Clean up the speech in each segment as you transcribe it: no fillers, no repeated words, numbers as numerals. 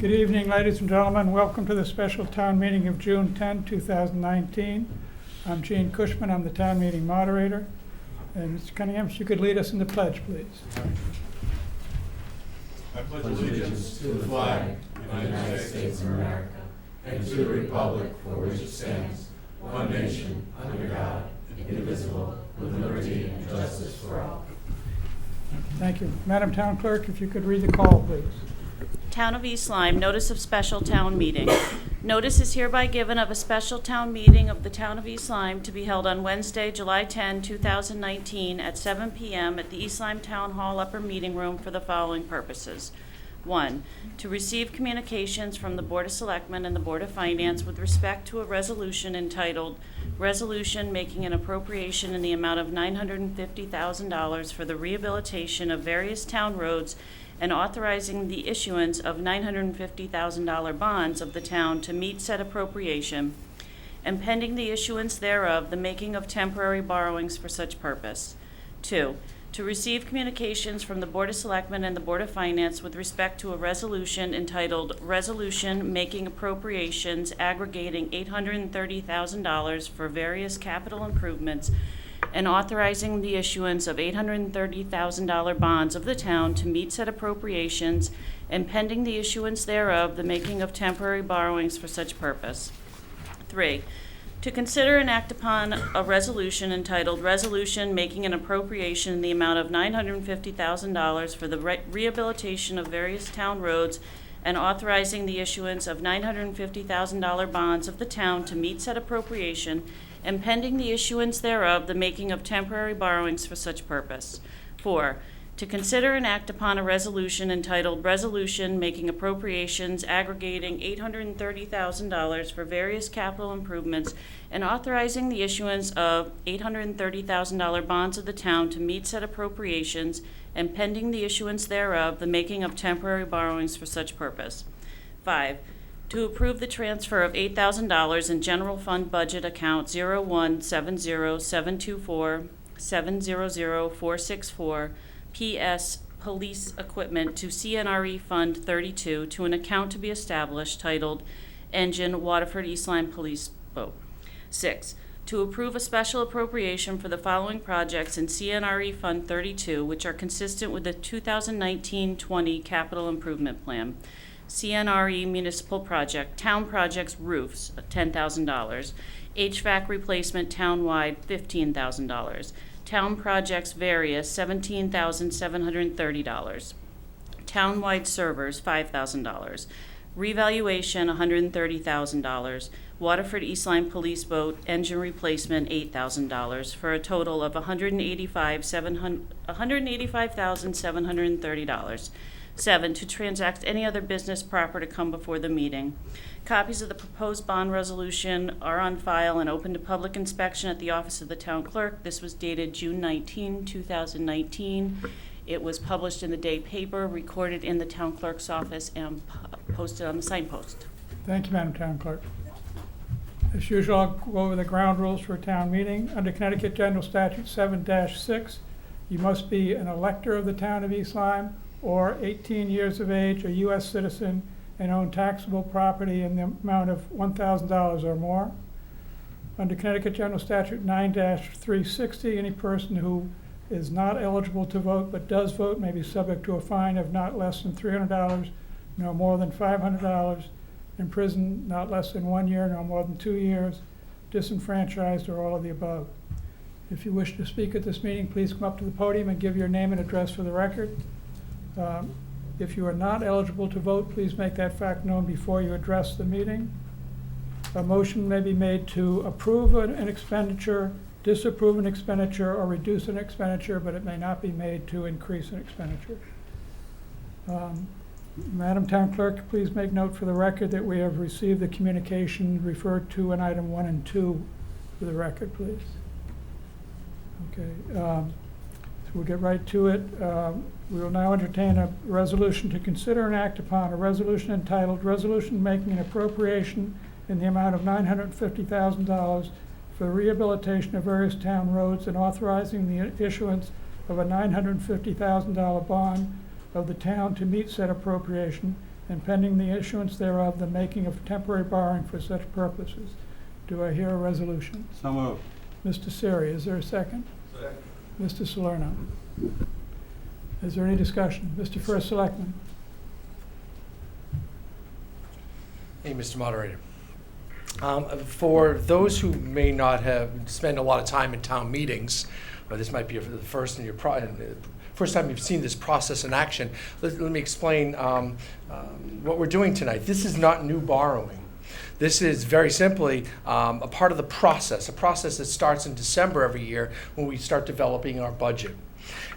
Good evening, ladies and gentlemen. Welcome to the special town meeting of June 10, 2019. I'm Gene Cushman. I'm the town meeting moderator. And Mr. Cunningham, if you could lead us in the pledge, please. I pledge allegiance to the flag of the United States of America and to the republic for which it stands, one nation, under God, indivisible, with liberty and justice for all. Thank you. Madam Town Clerk, if you could read the call, please. Town of East Lyme, notice of special town meeting. Notice is hereby given of a special town meeting of the Town of East Lyme to be held on Wednesday, July 10, 2019 at 7 p.m. at the East Lyme Town Hall Upper Meeting Room for the following purposes. 1. To receive communications from the Board of Selectmen and the Board of Finance with respect to a resolution entitled Resolution Making an Appropriation in the Amount of $950,000 for the Rehabilitation of Various Town Roads and authorizing the issuance of $950,000 bonds of the town to meet said appropriation, and pending the issuance thereof, the making of temporary borrowings for such purpose. 2. To receive communications from the Board of Selectmen and the Board of Finance with respect to a resolution entitled Resolution Making Appropriations aggregating $830,000 for various capital improvements and authorizing the issuance of $830,000 bonds of the town to meet said appropriations, and pending the issuance thereof, the making of temporary borrowings for such purpose. 3. To consider and act upon a resolution entitled Resolution Making an Appropriation in the amount of $950,000 for the rehabilitation of various town roads and authorizing the issuance of $950,000 bonds of the town to meet said appropriation, and pending the issuance thereof, the making of temporary borrowings for such purpose. 4. To consider and act upon a resolution entitled Resolution Making Appropriations aggregating $830,000 for various capital improvements and authorizing the issuance of $830,000 bonds of the town to meet said appropriations, and pending the issuance thereof, the making of temporary borrowings for such purpose. 5. To approve the transfer of $8,000 in general fund budget account 0170724700464 PS Police Equipment to CNRE Fund 32 to an account to be established titled Engine Waterford East Lyme Police Boat. 6. To approve a special appropriation for the following projects in CNRE Fund 32, which are consistent with the 2019-20 Capital Improvement Plan. CNRE Municipal Project, Town Projects Roofs, $10,000. HVAC Replacement Townwide, $15,000. Town Projects Various, $17,730. Townwide Servers, $5,000. Revaluation, $130,000. Waterford East Lyme Police Boat Engine Replacement, $8,000, for a total of $185,730. 7. To transact any other business proper to come before the meeting. Copies of the proposed bond resolution are on file and open to public inspection at the office of the town clerk. This was dated June 19, 2019. It was published in the day paper, recorded in the town clerk's office, and posted on the signpost. Thank you, Madam Town Clerk. As usual, I'll go over the ground rules for a town meeting. Under Connecticut General Statute 7-6, you must be an elector of the town of East Lyme, or 18 years of age, a U.S. citizen, and own taxable property in the amount of $1,000 or more. Under Connecticut General Statute 9-360, any person who is not eligible to vote but does vote may be subject to a fine of not less than $300, no more than $500, imprisoned not less than 1 year, no more than 2 years, disenfranchised, or all of the above. If you wish to speak at this meeting, please come up to the podium and give your name and address for the record. If you are not eligible to vote, please make that fact known before you address the meeting. A motion may be made to approve an expenditure, disapprove an expenditure, or reduce an expenditure, but it may not be made to increase an expenditure. Madam Town Clerk, please make note for the record that we have received the communication referred to in item 1 and 2 for the record, please. Okay. So we'll get right to it. We will now entertain a resolution to consider and act upon a resolution entitled Resolution Making an Appropriation in the amount of $950,000 for the rehabilitation of various town roads and authorizing the issuance of a $950,000 bond of the town to meet said appropriation, and pending the issuance thereof, the making of temporary borrowing for such purposes. Do I hear a resolution? So moved. Mr. Siri, is there a second? Second. Mr. Salerno. Is there any discussion? Mr. First Selectman. Hey, Mr. Moderator. For those who may not have spent a lot of time in town meetings, or this might be the first first time you've seen this process in action, let me explain what we're doing tonight. This is not new borrowing. This is very simply a part of the process, a process that starts in December every year when we start developing our budget.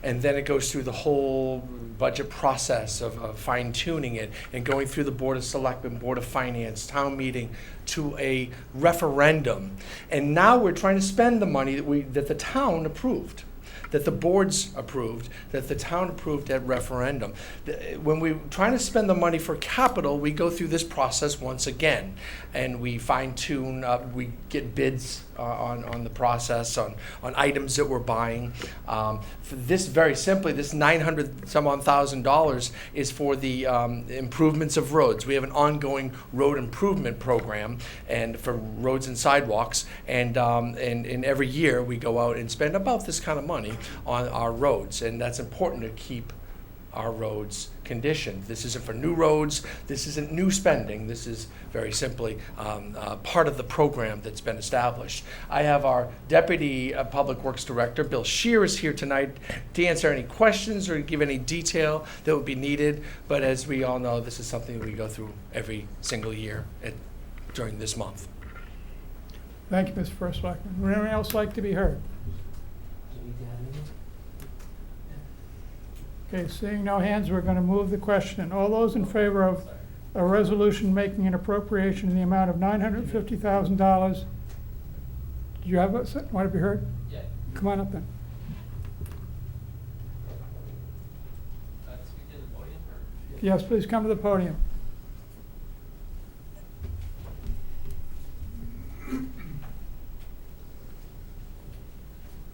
And then it goes through the whole budget process of fine-tuning it and going through the Board of Selectmen, Board of Finance, town meeting to a referendum. And now we're trying to spend the money that the town approved, that the boards approved, that the town approved at referendum. When we're trying to spend the money for capital, we go through this process once again, and we fine-tune, we get bids on the process, on items that we're buying. For this, very simply, this $900,000 is for the improvements of roads. We have an ongoing road improvement program and for roads and sidewalks, and every year we go out and spend about this kind of money on our roads, and that's important to keep our roads conditioned. This isn't for new roads, this isn't new spending, this is very simply part of the program that's been established. I have our Deputy Public Works Director, Bill Shear, is here tonight to answer any questions or give any detail that would be needed, but as we all know, this is something we go through every single year during this month. Thank you, Mr. First Selectman. Would anyone else like to be heard? Okay, seeing no hands, we're going to move the question. All those in favor of a resolution making an appropriation in the amount of $950,000. Did you have want to be heard? Yeah. Come on up then. Speak to the podium, or? Yes, please come to the podium.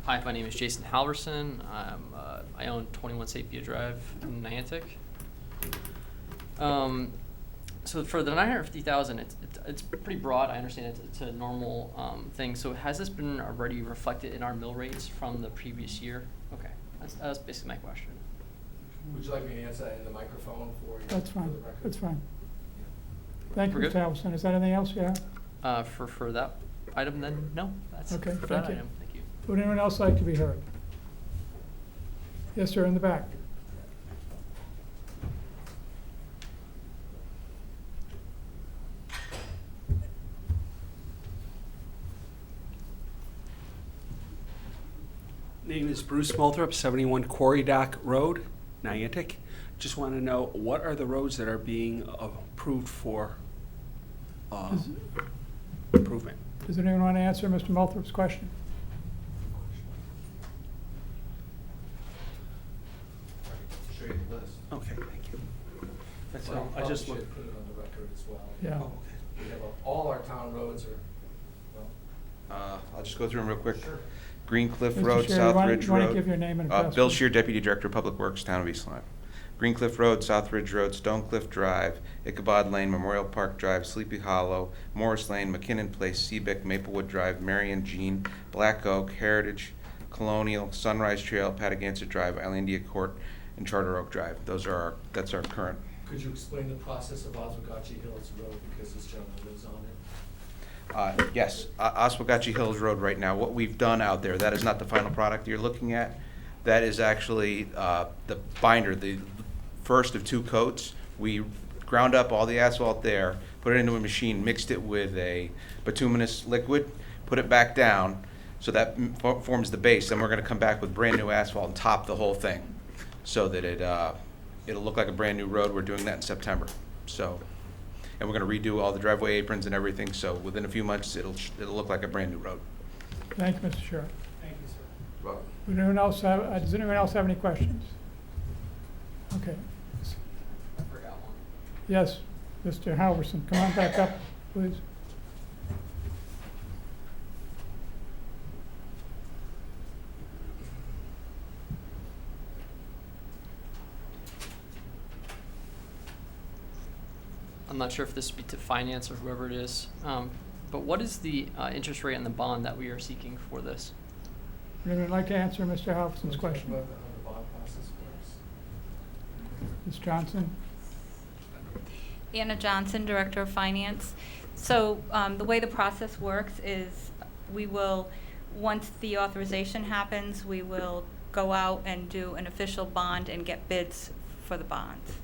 Hi, my name is Jason Halverson. I own 21 Sapia Drive in Niantic. So for the 950,000, it's pretty broad. I understand it's a normal thing. So has this been already reflected in our mill rates from the previous year? Okay, that's basically my question. Would you like me to answer that in the microphone for you? That's fine. For the record? That's fine. Thank you, We're Mr. good? Halverson. Is there anything else you have? For that item, then no. That's Okay, for thank that you. item. Thank you. Would anyone else like to be heard? Yes, sir, in the back. Name is Bruce Moulthrop, 71 Quarry Dock Road, Niantic. Just want to know, what are the roads that are being approved for improvement? Does anyone want to answer Mr. Multhrop's question? Show you the list. Okay, thank you. That's Well, all. I probably just should looked. put it on the record as well. Yeah. Oh, okay. We have all our town roads are, well. I'll just go through them real quick. Sure. Green Cliff Mr. Road, Chair, South you want- Ridge you want to Road. give your name and address, Bill please? Shear, Deputy Director of Public Works, Town of East Lyme. Green Cliff Road, South Ridge Road, Stone Cliff Drive, Ichabod Lane, Memorial Park Drive, Sleepy Hollow, Morris Lane, McKinnon Place, Seabeck, Maplewood Drive, Marion Jean, Black Oak, Heritage, Colonial, Sunrise Trail, Patagonia Drive, Islandia Court, and Charter Oak Drive. That's our current. Could you explain the process of Oswegatchie Hills Road, because this gentleman lives on it? Yes, Oswegatchie Hills Road right now, what we've done out there, that is not the final product you're looking at. That is actually the binder, the first of two coats. We ground up all the asphalt there, put it into a machine, mixed it with a bituminous liquid, put it back down, so that forms the base. Then we're gonna come back with brand new asphalt and top the whole thing, so that it'll look like a brand new road. We're doing that in September. So, and we're gonna redo all the driveway aprons and everything, so within a few months, it'll look like a brand new road. Thank you, Mr. Sherrill. Thank you, sir. Well, Does anyone else have any questions? Okay. I forgot one. Yes, Mr. Halverson, come on back up, please. I'm not sure if this would be to finance or whoever it is, but what is the interest rate on the bond that we are seeking for this? Would anyone like to answer Mr. Halverson's question? Ms. Johnson? Anna Johnson, Director of Finance. So the way the process works is we will, once the authorization happens, we will go out and do an official bond and get bids for the bonds.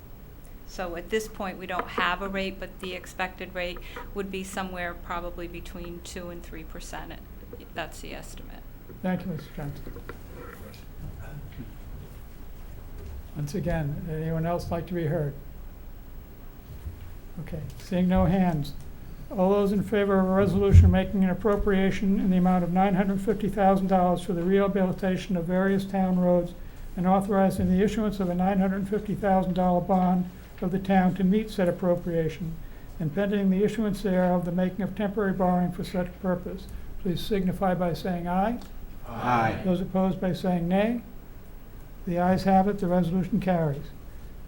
So at this point, we don't have a rate, but the expected rate would be somewhere probably between 2% and 3%. That's the estimate. Thank you, Ms. Johnson. Once again, anyone else like to be heard? Okay, seeing no hands. All those in favor of a resolution making an appropriation in the amount of $950,000 for the rehabilitation of various town roads and authorizing the issuance of a $950,000 bond of the town to meet said appropriation, and pending the issuance thereof, the making of temporary borrowing for such purpose, please signify by saying aye. Aye. Those opposed by saying nay. The ayes have it, the resolution carries.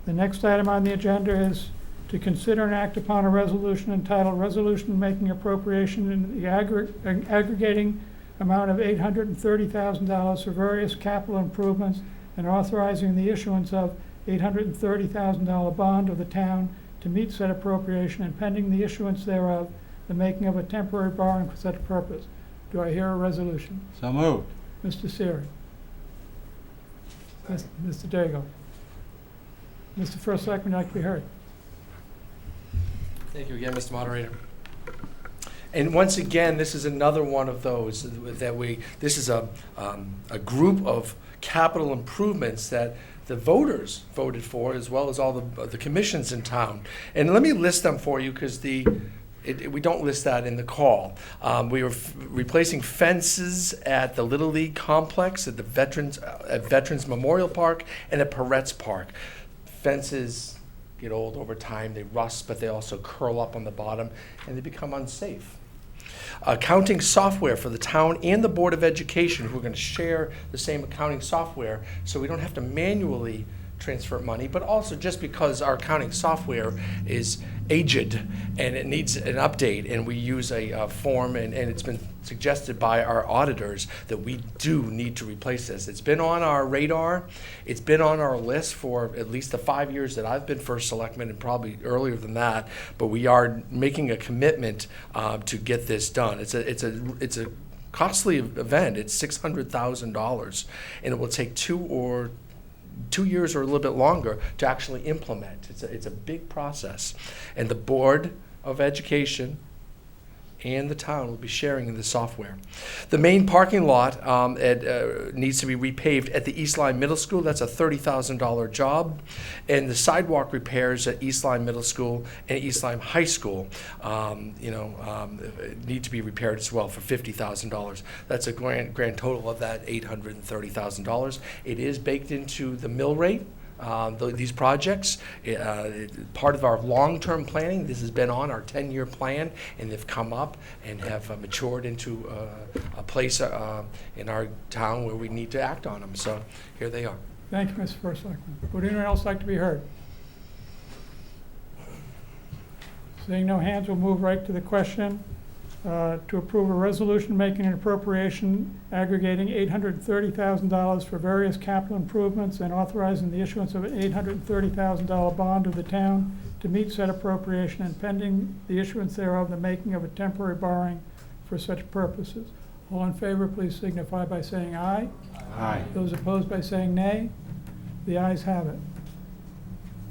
The next item on the agenda is to consider and act upon a resolution entitled Resolution Making Appropriation in the aggregating amount of $830,000 for various capital improvements and authorizing the issuance of $830,000 bond of the town to meet said appropriation and pending the issuance thereof, the making of a temporary borrowing for such purpose. Do I hear a resolution? So moved. Mr. Siri. Mr. Daigle. Mr. First Selectman, like to be heard. Thank you again, Mr. Moderator. And once again, this is another one of those this is a group of capital improvements that the voters voted for, as well as all the commissions in town. And let me list them for you, because we don't list that in the call. We were replacing fences at the Little League complex, at the Veterans Memorial Park, and at Peretz Park. Fences get old over time, they rust, but they also curl up on the bottom and they become unsafe. Accounting software for the town and the Board of Education, who are going to share the same accounting software, so we don't have to manually transfer money, but also just because our accounting software is aged and it needs an update, and we use a form, and it's been suggested by our auditors that we do need to replace this. It's been on our radar. It's been on our list for at least the 5 years that I've been first selectman, and probably earlier than that, but we are making a commitment to get this done. It's a costly event. It's $600,000, and it will take 2 years or a little bit longer to actually implement. It's a big process. And the Board of Education and the town will be sharing in the software. The main parking lot needs to be repaved at the East Lyme Middle School. That's a $30,000 job. And the sidewalk repairs at East Lyme Middle School and East Lyme High School need to be repaired as well for $50,000. That's a grand total of that $830,000. It is baked into the mill rate. These projects, part of our long-term planning. This has been on our 10-year plan, and they've come up and have matured into a place in our town where we need to act on them. So here they are. Thank you, Mr. First Selectman. Would anyone else like to be heard? Seeing no hands, we'll move right to the question to approve a resolution making an appropriation aggregating $830,000 for various capital improvements and authorizing the issuance of an $830,000 bond of the town to meet said appropriation and pending the issuance thereof, the making of a temporary borrowing for such purposes. All in favor, please signify by saying aye. Aye. Those opposed by saying nay. The ayes have it.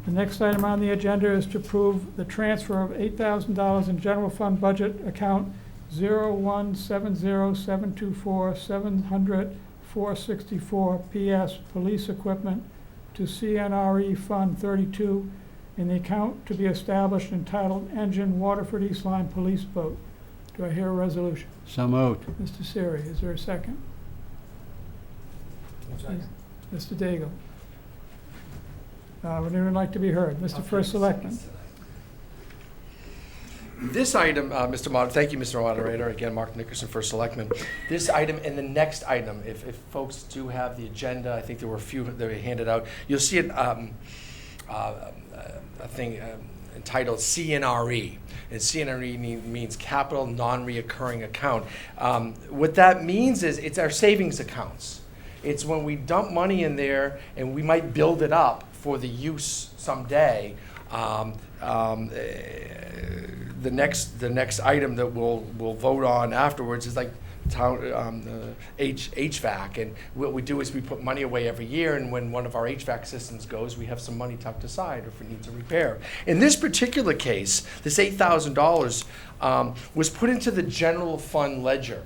The next item on the agenda is to approve the transfer of $8,000 in general fund budget account 0170724700464 PS Police Equipment to CNRE Fund 32 in the account to be established entitled Engine Waterford East Lyme Police Boat. Do I hear a resolution? So moved. Mr. Siri, is there a second? Mr. Daigle. Would anyone like to be heard? Mr. First Selectman. This item, thank you, Mr. Moderator. Again, Mark Nickerson, First Selectman. This item and the next item, if folks do have the agenda, I think there were a few that were handed out. You'll see it, a thing entitled CNRE. And CNRE means Capital Non-Reoccurring Account. What that means is it's our savings accounts. It's when we dump money in there and we might build it up for the use someday. The next item that we'll vote on afterwards is like HVAC, and what we do is we put money away every year, and when one of our HVAC systems goes, we have some money tucked aside if it needs a repair. In this particular case, this $8,000 was put into the general fund ledger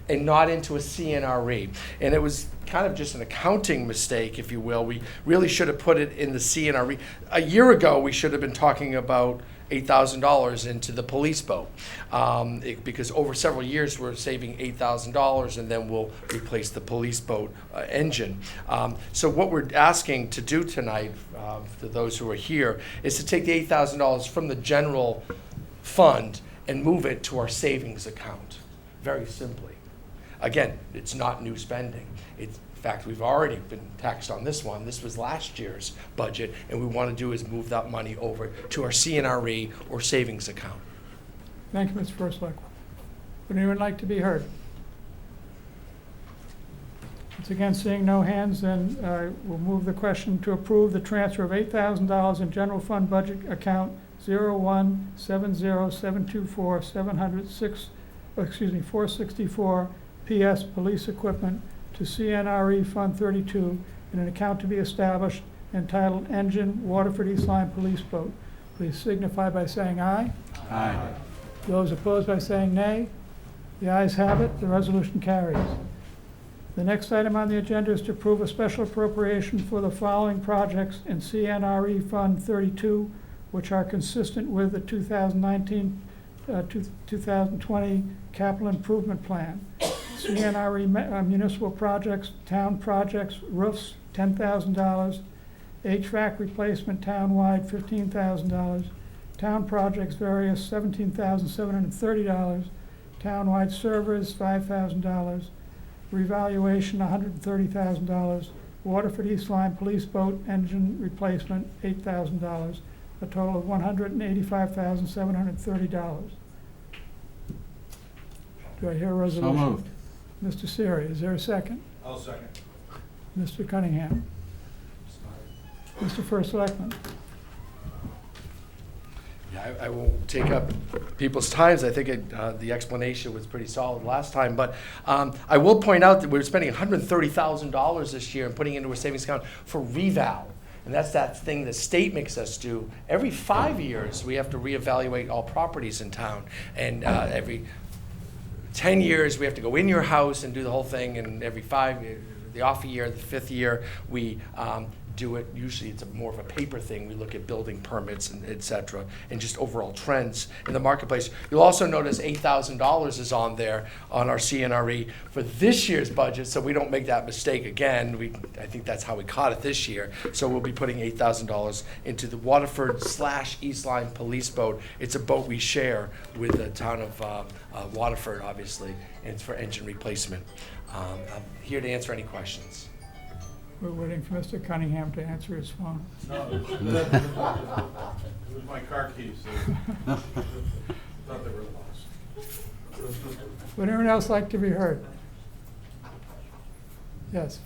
and not into a CNRE. And it was kind of just an accounting mistake, if you will. We really should have put it in the CNRE. A year ago, we should have been talking about $8,000 into the police boat, because over several years we're saving $8,000, and then we'll replace the police boat engine. So what we're asking to do tonight, for those who are here, is to take the $8,000 from the general fund and move it to our savings account, very simply. Again, it's not new spending. In fact, we've already been taxed on this one. This was last year's budget, and we want to do is move that money over to our CNRE or savings account. Thank you, Mr. First Selectman. Would anyone like to be heard? Once again, seeing no hands, then we'll move the question to approve the transfer of $8,000 in general fund budget account 464 PS Police Equipment to CNRE Fund 32 in an account to be established entitled Engine Waterford East Lyme Police Boat. Please signify by saying aye. Aye. Those opposed by saying nay. The ayes have it. The resolution carries. The next item on the agenda is to approve a special appropriation for the following projects in CNRE Fund 32, which are consistent with the 2019-2020 Capital Improvement Plan. CNRE municipal projects, town projects, roofs, $10,000. HVAC replacement townwide, $15,000. Town projects various, $17,730. Townwide servers, $5,000. Revaluation, $130,000. Waterford East Lyme Police Boat engine replacement, $8,000. A total of $185,730. Do I hear a resolution? So moved. Mr. Siri, is there a second? I'll second. Mr. Cunningham? Mr. First Selectman? Yeah, I won't take up people's times. I think the explanation was pretty solid last time. But I will point out that we're spending $130,000 this year and putting into a savings account for reval. And that's that thing the state makes us do. Every 5 years, we have to reevaluate all properties in town. And every 10 years, we have to go in your house and do the whole thing. And every 5 years, the off year, the 5th year, we do it. Usually it's more of a paper thing. We look at building permits and et cetera, and just overall trends in the marketplace. You'll also notice $8,000 is on there on our CNRE for this year's budget, so we don't make that mistake again. I think that's how we caught it this year. So we'll be putting $8,000 into the Waterford/East Lyme Police Boat. It's a boat we share with the town of Waterford, obviously, and it's for engine replacement. I'm here to answer any questions. We're waiting for Mr. Cunningham to answer his phone. No, it was my car keys. So thought they were lost. Would anyone else like to be heard? Yes,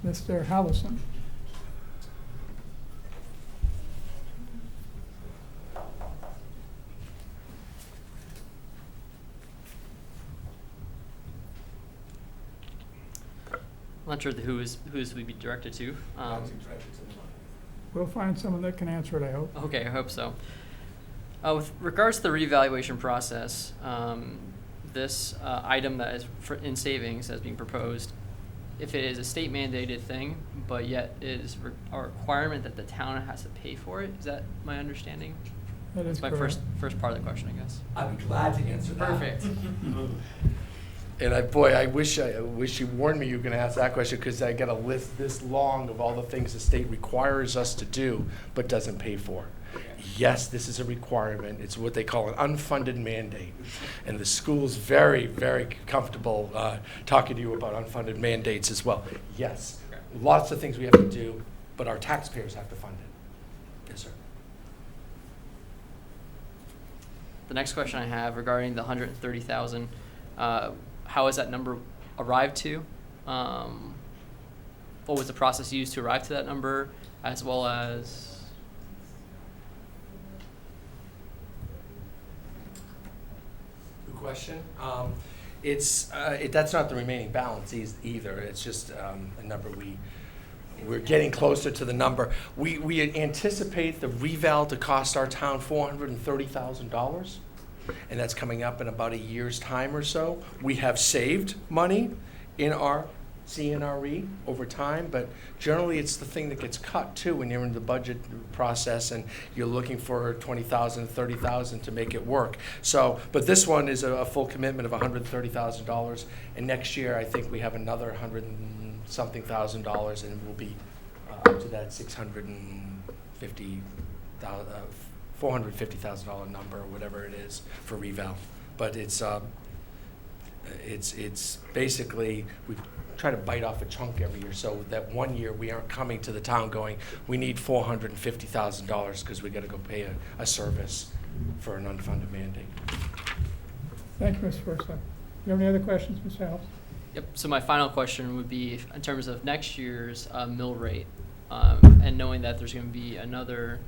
Mr. Hallison. I'm not sure who's we be directed to. We'll find someone that can answer it, I hope. Okay, I hope so. With regards to the reevaluation process, this item that is in savings as being proposed, if it is a state mandated thing, but yet is a requirement that the town has to pay for it, is that my understanding? That is That's my correct. first part of the question, I guess. I'd be glad to answer that. Perfect. And I wish you warned me you were going to ask that question, because I got a list this long of all the things the state requires us to do but doesn't pay for. Yes, this is a requirement. It's what they call an unfunded mandate. And the school's very, very comfortable talking to you about unfunded mandates as well. Yes, lots of things we have to do, but our taxpayers have to fund it. Yes, sir. The next question I have regarding the 130,000, how is that number arrived to? What was the process used to arrive to that number, as well as? Good question. That's not the remaining balance either. It's just a number we're getting closer to the number. We anticipate the reval to cost our town $430,000, and that's coming up in about a year's time or so. We have saved money in our CNRE over time, but generally it's the thing that gets cut too when you're in the budget process and you're looking for 20,000, 30,000 to make it work. So, but this one is a full commitment of $130,000, and next year I think we have another $100-something thousand, and we'll be up to that $450,000 number, or whatever it is for reval. But it's basically we try to bite off a chunk every year, so that one year we aren't coming to the town going, we need $450,000 because we got to go pay a service for an unfunded mandate. Thank you, Mr. Forsythe. You have any other questions, Ms. House? Yep. So my final question would be in terms of next year's mill rate, and knowing that there's going to be another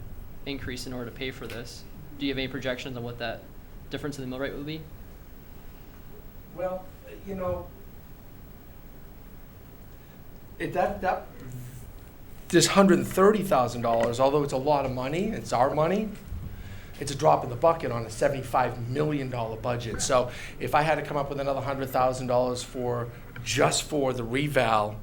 increase in order to pay for this. Do you have any projections on what that difference in the mill rate would be? Well, you know, this $130,000, although it's a lot of money, it's our money, it's a drop in the bucket on a $75 million budget. So if I had to come up with another $100,000 just for the reval,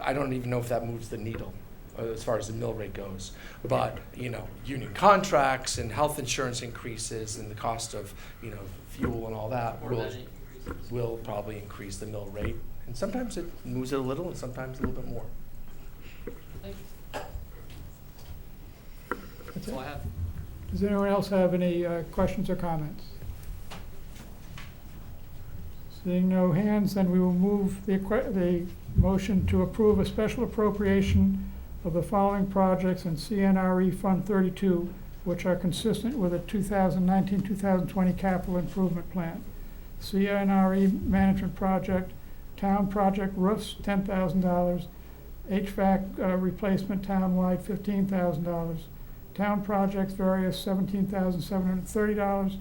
I don't even know if that moves the needle as far as the mill rate goes. But, you know, union contracts and health insurance increases and the cost of, you know, fuel and all that will probably increase the mill rate. And sometimes it moves it a little and sometimes a little bit more. Thank you. That's That's it. all I have. Does anyone else have any questions or comments? Seeing no hands, then we will move the motion to approve a special appropriation of the following projects in CNRE Fund 32, which are consistent with a 2019-2020 capital improvement plan. CNRE management project, town project roofs, $10,000, HVAC replacement townwide, $15,000, town projects various, $17,730,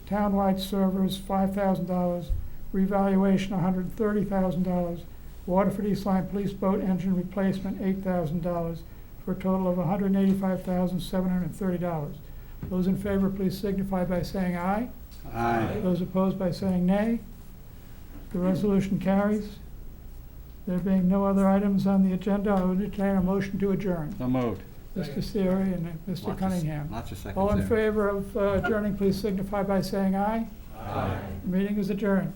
townwide servers, $5,000, revaluation, $130,000, Waterford East Lyme Police Boat engine replacement, $8,000, for a total of $185,730. Those in favor, please signify by saying aye. Aye. Those opposed by saying nay. The resolution carries. There being no other items on the agenda, I would entertain a motion to adjourn. So moved. Mr. Siri and Mr. Cunningham. Lots of seconds All in there. favor of adjourning, please signify by saying aye. Aye. The meeting is adjourned.